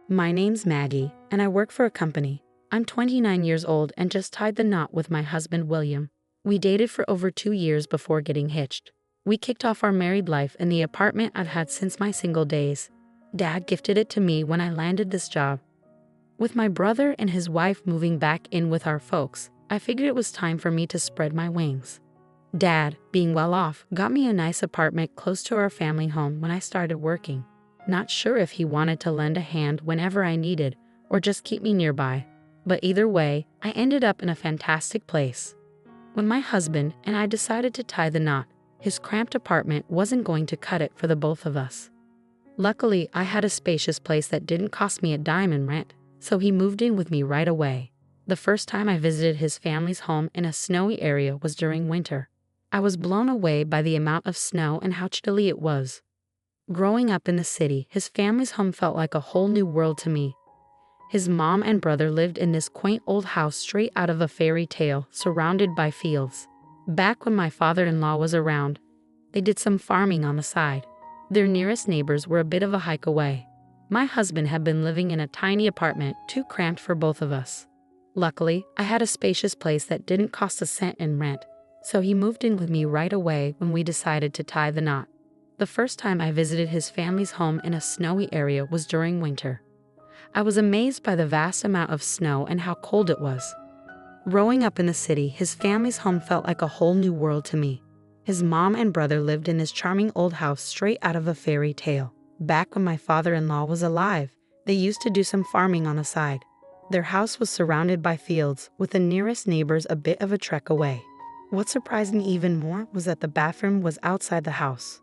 My name's Maggie, and I work for a company. I'm 29 years old and just tied the knot with my husband, William. We dated for over 2 years before getting hitched. We kicked off our married life in the apartment I've had since my single days. Dad gifted it to me when I landed this job. With my brother and his wife moving back in with our folks, I figured it was time for me to spread my wings. Dad, being well off, got me a nice apartment close to our family home when I started working. Not sure if he wanted to lend a hand whenever I needed or just keep me nearby. But either way, I ended up in a fantastic place. When my husband and I decided to tie the knot, his cramped apartment wasn't going to cut it for the both of us. Luckily, I had a spacious place that didn't cost me a dime in rent, so he moved in with me right away. The first time I visited his family's home in a snowy area was during winter. I was blown away by the amount of snow and how chilly it was. Growing up in the city, his family's home felt like a whole new world to me. His mom and brother lived in this quaint old house straight out of a fairy tale, surrounded by fields. Back when my father-in-law was around, they did some farming on the side. Their nearest neighbors were a bit of a hike away. My husband had been living in a tiny apartment, too cramped for both of us. Luckily, I had a spacious place that didn't cost a cent in rent, so he moved in with me right away when we decided to tie the knot. The first time I visited his family's home in a snowy area was during winter. I was amazed by the vast amount of snow and how cold it was. Growing up in the city, his family's home felt like a whole new world to me. His mom and brother lived in this charming old house straight out of a fairy tale. Back when my father-in-law was alive, they used to do some farming on the side. Their house was surrounded by fields, with the nearest neighbors a bit of a trek away. What surprised me even more was that the bathroom was outside the house.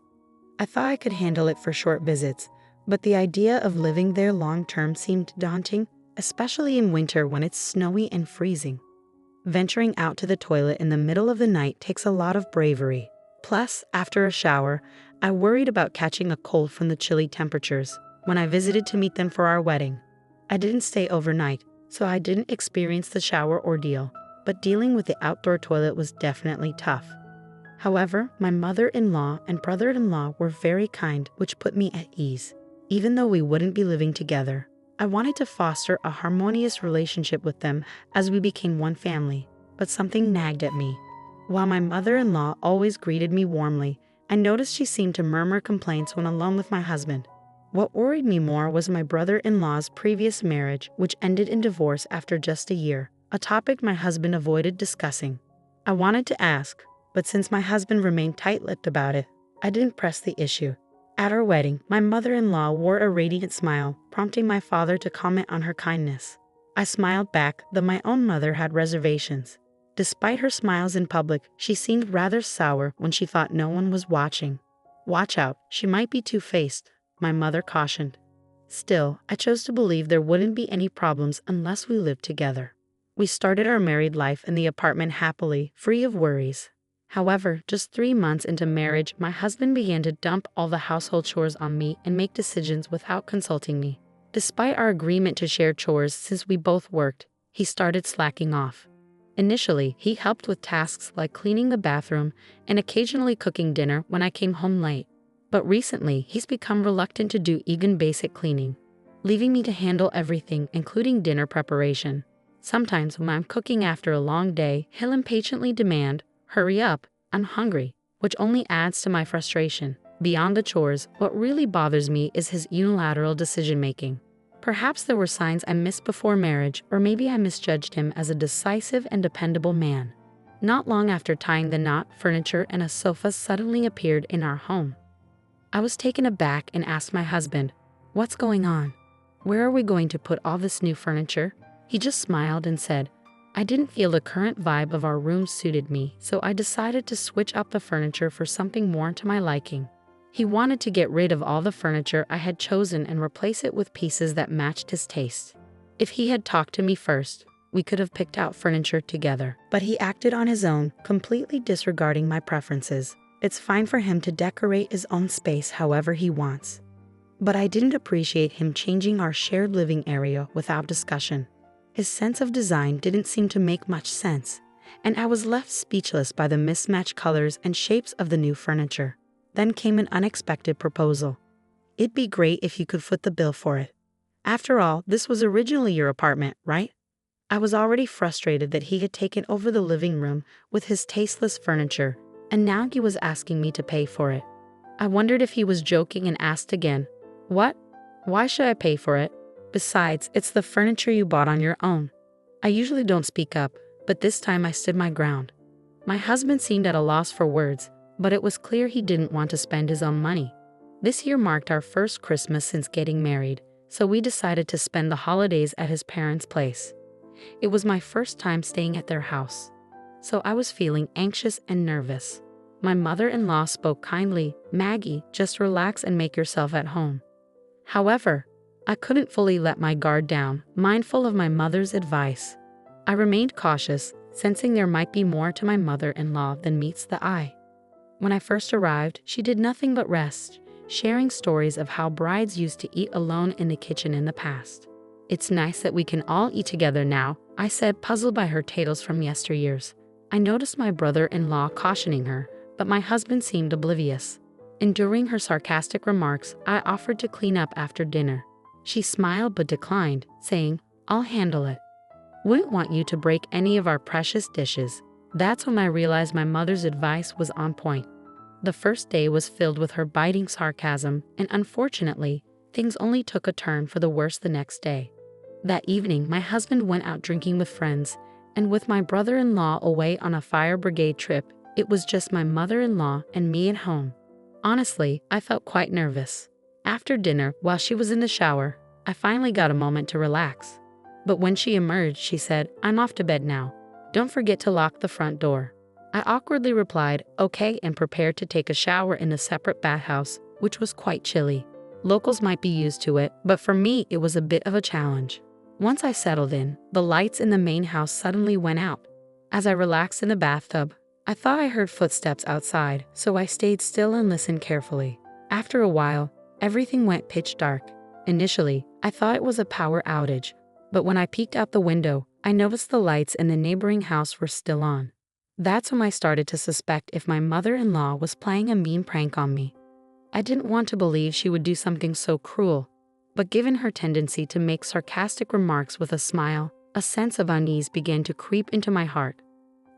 I thought I could handle it for short visits, but the idea of living there long-term seemed daunting, especially in winter when it's snowy and freezing. Venturing out to the toilet in the middle of the night takes a lot of bravery. Plus, after a shower, I worried about catching a cold from the chilly temperatures when I visited to meet them for our wedding. I didn't stay overnight, so I didn't experience the shower ordeal, but dealing with the outdoor toilet was definitely tough. However, my mother-in-law and brother-in-law were very kind, which put me at ease. Even though we wouldn't be living together, I wanted to foster a harmonious relationship with them as we became one family, but something nagged at me. While my mother-in-law always greeted me warmly, I noticed she seemed to murmur complaints when alone with my husband. What worried me more was my brother-in-law's previous marriage, which ended in divorce after just a year, a topic my husband avoided discussing. I wanted to ask, but since my husband remained tight-lipped about it, I didn't press the issue. At our wedding, my mother-in-law wore a radiant smile, prompting my father to comment on her kindness. I smiled back, though my own mother had reservations. Despite her smiles in public, she seemed rather sour when she thought no one was watching. "Watch out, she might be two-faced," my mother cautioned. Still, I chose to believe there wouldn't be any problems unless we lived together. We started our married life in the apartment happily, free of worries. However, just 3 months into marriage, my husband began to dump all the household chores on me and make decisions without consulting me. Despite our agreement to share chores since we both worked, he started slacking off. Initially, he helped with tasks like cleaning the bathroom and occasionally cooking dinner when I came home late. But recently, he's become reluctant to do even basic cleaning, leaving me to handle everything, including dinner preparation. Sometimes when I'm cooking after a long day, he'll impatiently demand, "Hurry up, I'm hungry," which only adds to my frustration. Beyond the chores, what really bothers me is his unilateral decision-making. Perhaps there were signs I missed before marriage, or maybe I misjudged him as a decisive and dependable man. Not long after tying the knot, furniture and a sofa suddenly appeared in our home. I was taken aback and asked my husband, "What's going on? Where are we going to put all this new furniture?" He just smiled and said, "I didn't feel the current vibe of our room suited me, so I decided to switch up the furniture for something more to my liking." He wanted to get rid of all the furniture I had chosen and replace it with pieces that matched his taste. If he had talked to me first, we could have picked out furniture together. But he acted on his own, completely disregarding my preferences. It's fine for him to decorate his own space however he wants. But I didn't appreciate him changing our shared living area without discussion. His sense of design didn't seem to make much sense, and I was left speechless by the mismatched colors and shapes of the new furniture. Then came an unexpected proposal. "It'd be great if you could foot the bill for it." After all, this was originally your apartment, right? I was already frustrated that he had taken over the living room with his tasteless furniture, and now he was asking me to pay for it. I wondered if he was joking and asked again, "What? Why should I pay for it? Besides, it's the furniture you bought on your own." I usually don't speak up, but this time I stood my ground. My husband seemed at a loss for words, but it was clear he didn't want to spend his own money. This year marked our first Christmas since getting married, so we decided to spend the holidays at his parents' place. It was my first time staying at their house, so I was feeling anxious and nervous. My mother-in-law spoke kindly, "Maggie, just relax and make yourself at home." However, I couldn't fully let my guard down, mindful of my mother's advice. I remained cautious, sensing there might be more to my mother-in-law than meets the eye. When I first arrived, she did nothing but rest, sharing stories of how brides used to eat alone in the kitchen in the past. "It's nice that we can all eat together now," I said, puzzled by her tales from yesteryears. I noticed my brother-in-law cautioning her, but my husband seemed oblivious. Enduring her sarcastic remarks, I offered to clean up after dinner. She smiled but declined, saying, "I'll handle it. Wouldn't want you to break any of our precious dishes." That's when I realized my mother's advice was on point. The first day was filled with her biting sarcasm, and unfortunately, things only took a turn for the worse the next day. That evening, my husband went out drinking with friends, and with my brother-in-law away on a fire brigade trip, it was just my mother-in-law and me at home. Honestly, I felt quite nervous. After dinner, while she was in the shower, I finally got a moment to relax. But when she emerged, she said, "I'm off to bed now. Don't forget to lock the front door." I awkwardly replied, "Okay," and prepared to take a shower in a separate bathhouse, which was quite chilly. Locals might be used to it, but for me, it was a bit of a challenge. Once I settled in, the lights in the main house suddenly went out. As I relaxed in the bathtub, I thought I heard footsteps outside, so I stayed still and listened carefully. After a while, everything went pitch dark. Initially, I thought it was a power outage, but when I peeked out the window, I noticed the lights in the neighboring house were still on. That's when I started to suspect if my mother-in-law was playing a mean prank on me. I didn't want to believe she would do something so cruel, but given her tendency to make sarcastic remarks with a smile, a sense of unease began to creep into my heart.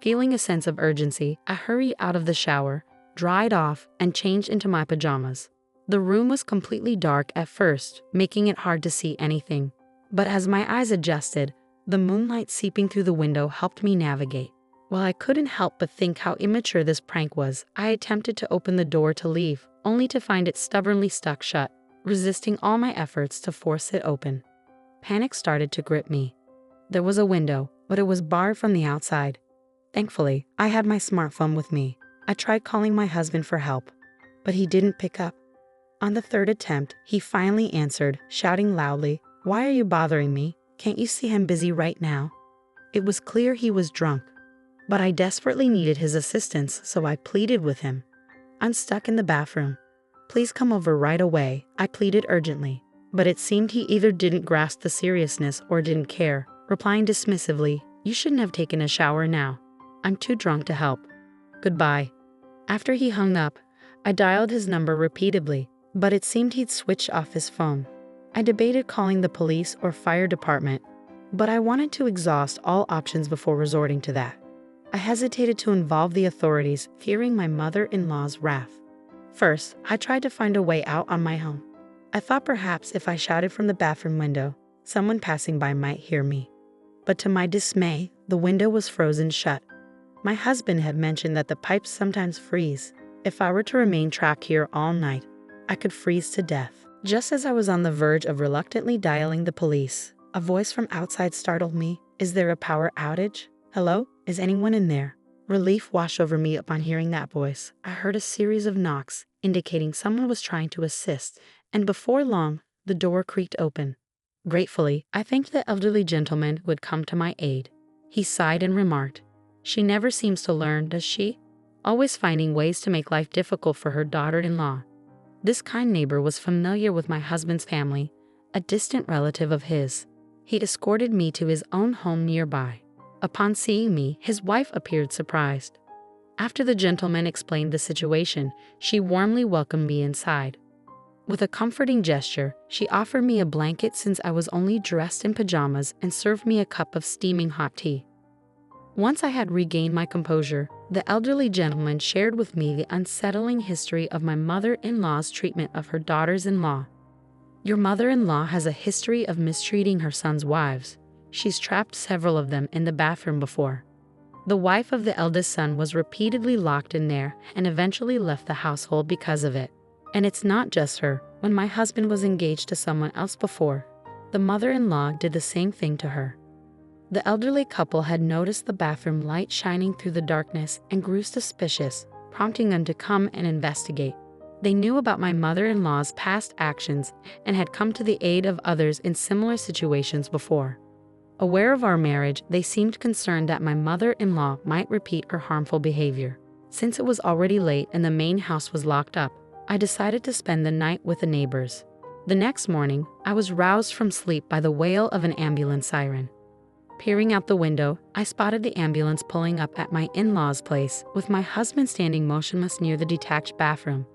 Feeling a sense of urgency, I hurried out of the shower, dried off, and changed into my pajamas. The room was completely dark at first, making it hard to see anything. But as my eyes adjusted, the moonlight seeping through the window helped me navigate. While I couldn't help but think how immature this prank was, I attempted to open the door to leave, only to find it stubbornly stuck shut, resisting all my efforts to force it open. Panic started to grip me. There was a window, but it was barred from the outside. Thankfully, I had my smartphone with me. I tried calling my husband for help, but he didn't pick up. On the third attempt, he finally answered, shouting loudly, "Why are you bothering me? Can't you see I'm busy right now?" It was clear he was drunk, but I desperately needed his assistance, so I pleaded with him. "I'm stuck in the bathroom. Please come over right away," I pleaded urgently. But it seemed he either didn't grasp the seriousness or didn't care, replying dismissively, "You shouldn't have taken a shower now. I'm too drunk to help. Goodbye." After he hung up, I dialed his number repeatedly, but it seemed he'd switched off his phone. I debated calling the police or fire department, but I wanted to exhaust all options before resorting to that. I hesitated to involve the authorities, fearing my mother-in-law's wrath. First, I tried to find a way out on my own. I thought perhaps if I shouted from the bathroom window, someone passing by might hear me. But to my dismay, the window was frozen shut. My husband had mentioned that the pipes sometimes freeze. If I were to remain trapped here all night, I could freeze to death. Just as I was on the verge of reluctantly dialing the police, a voice from outside startled me. "Is there a power outage? Hello? Is anyone in there?" Relief washed over me upon hearing that voice. I heard a series of knocks, indicating someone was trying to assist, and before long, the door creaked open. Gratefully, I thanked the elderly gentleman who had come to my aid. He sighed and remarked, "She never seems to learn, does she? Always finding ways to make life difficult for her daughter-in-law." This kind neighbor was familiar with my husband's family, a distant relative of his. He escorted me to his own home nearby. Upon seeing me, his wife appeared surprised. After the gentleman explained the situation, she warmly welcomed me inside. With a comforting gesture, she offered me a blanket since I was only dressed in pajamas and served me a cup of steaming hot tea. Once I had regained my composure, the elderly gentleman shared with me the unsettling history of my mother-in-law's treatment of her daughters-in-law. Your mother-in-law has a history of mistreating her son's wives. She's trapped several of them in the bathroom before. The wife of the eldest son was repeatedly locked in there and eventually left the household because of it. And it's not just her. When my husband was engaged to someone else before, the mother-in-law did the same thing to her. The elderly couple had noticed the bathroom light shining through the darkness and grew suspicious, prompting them to come and investigate. They knew about my mother-in-law's past actions and had come to the aid of others in similar situations before. Aware of our marriage, they seemed concerned that my mother-in-law might repeat her harmful behavior. Since it was already late and the main house was locked up, I decided to spend the night with the neighbors. The next morning, I was roused from sleep by the wail of an ambulance siren. Peering out the window, I spotted the ambulance pulling up at my in-laws' place, with my husband standing motionless near the detached bathroom.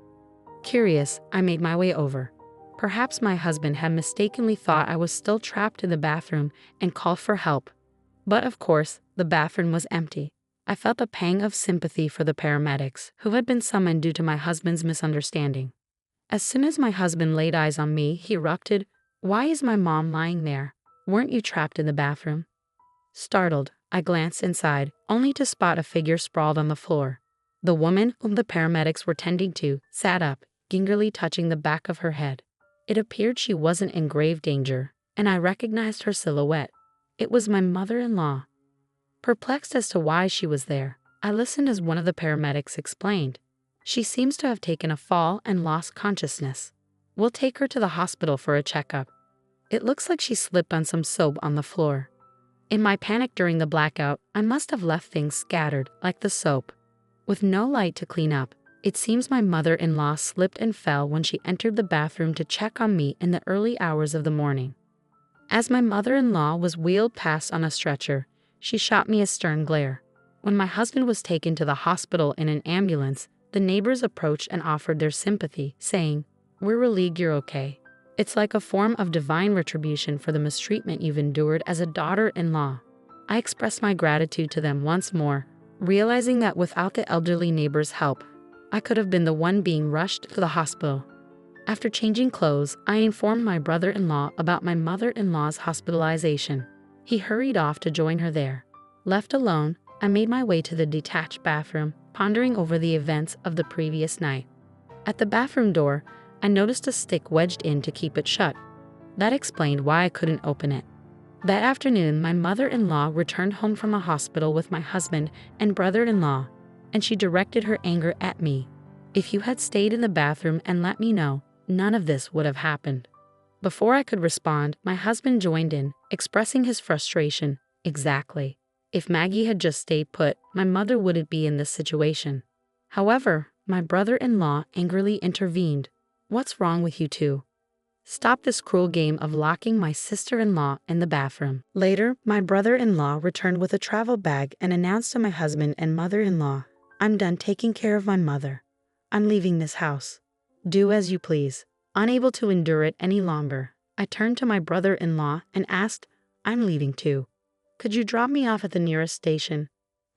Curious, I made my way over. Perhaps my husband had mistakenly thought I was still trapped in the bathroom and called for help. But of course, the bathroom was empty. I felt a pang of sympathy for the paramedics, who had been summoned due to my husband's misunderstanding. As soon as my husband laid eyes on me, he erupted, "Why is my mom lying there? Weren't you trapped in the bathroom?" Startled, I glanced inside, only to spot a figure sprawled on the floor. The woman whom the paramedics were tending to sat up, gingerly touching the back of her head. It appeared she wasn't in grave danger, and I recognized her silhouette. It was my mother-in-law. Perplexed as to why she was there, I listened as one of the paramedics explained. She seems to have taken a fall and lost consciousness. We'll take her to the hospital for a checkup. It looks like she slipped on some soap on the floor. In my panic during the blackout, I must have left things scattered, like the soap. With no light to clean up, it seems my mother-in-law slipped and fell when she entered the bathroom to check on me in the early hours of the morning. As my mother-in-law was wheeled past on a stretcher, she shot me a stern glare. When my husband was taken to the hospital in an ambulance, the neighbors approached and offered their sympathy, saying, "We're relieved you're okay. It's like a form of divine retribution for the mistreatment you've endured as a daughter-in-law." I expressed my gratitude to them once more, realizing that without the elderly neighbors' help, I could have been the one being rushed to the hospital. After changing clothes, I informed my brother-in-law about my mother-in-law's hospitalization. He hurried off to join her there. Left alone, I made my way to the detached bathroom, pondering over the events of the previous night. At the bathroom door, I noticed a stick wedged in to keep it shut. That explained why I couldn't open it. That afternoon, my mother-in-law returned home from the hospital with my husband and brother-in-law, and she directed her anger at me. "If you had stayed in the bathroom and let me know, none of this would have happened." Before I could respond, my husband joined in, expressing his frustration. Exactly. If Maggie had just stayed put, my mother wouldn't be in this situation. However, my brother-in-law angrily intervened. "What's wrong with you two? Stop this cruel game of locking my sister-in-law in the bathroom." Later, my brother-in-law returned with a travel bag and announced to my husband and mother-in-law, "I'm done taking care of my mother. I'm leaving this house. Do as you please." Unable to endure it any longer, I turned to my brother-in-law and asked, "I'm leaving too. Could you drop me off at the nearest station?"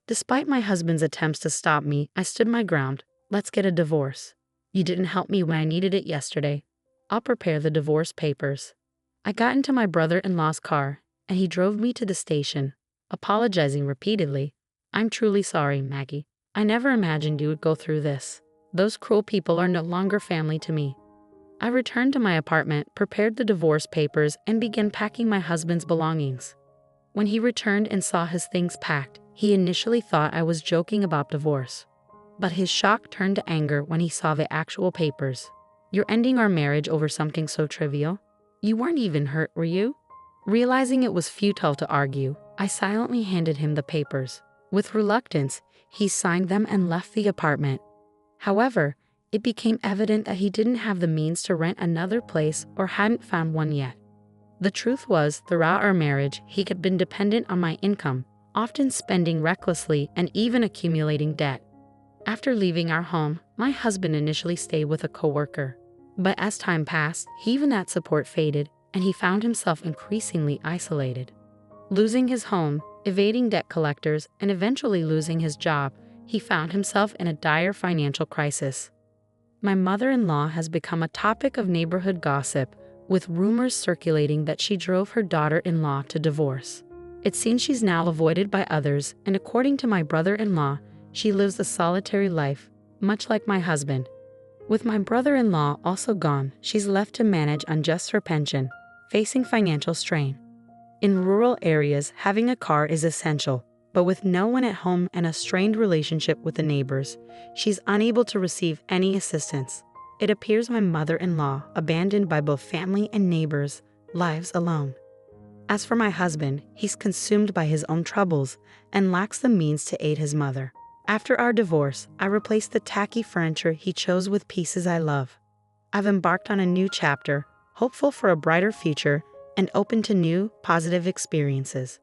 Despite my husband's attempts to stop me, I stood my ground. "Let's get a divorce. You didn't help me when I needed it yesterday. I'll prepare the divorce papers." I got into my brother-in-law's car, and he drove me to the station, apologizing repeatedly. "I'm truly sorry, Maggie. I never imagined you would go through this. Those cruel people are no longer family to me." I returned to my apartment, prepared the divorce papers, and began packing my husband's belongings. When he returned and saw his things packed, he initially thought I was joking about divorce. But his shock turned to anger when he saw the actual papers. "You're ending our marriage over something so trivial? You weren't even hurt, were you?" Realizing it was futile to argue, I silently handed him the papers. With reluctance, he signed them and left the apartment. However, it became evident that he didn't have the means to rent another place or hadn't found one yet. The truth was, throughout our marriage, he had been dependent on my income, often spending recklessly and even accumulating debt. After leaving our home, my husband initially stayed with a coworker. But as time passed, even that support faded, and he found himself increasingly isolated. Losing his home, evading debt collectors, and eventually losing his job, he found himself in a dire financial crisis. My mother-in-law has become a topic of neighborhood gossip, with rumors circulating that she drove her daughter-in-law to divorce. It seems she's now avoided by others, and according to my brother-in-law, she lives a solitary life, much like my husband. With my brother-in-law also gone, she's left to manage on just her pension, facing financial strain. In rural areas, having a car is essential, but with no one at home and a strained relationship with the neighbors, she's unable to receive any assistance. It appears my mother-in-law, abandoned by both family and neighbors, lives alone. As for my husband, he's consumed by his own troubles and lacks the means to aid his mother. After our divorce, I replaced the tacky furniture he chose with pieces I love. I've embarked on a new chapter, hopeful for a brighter future and open to new, positive experiences.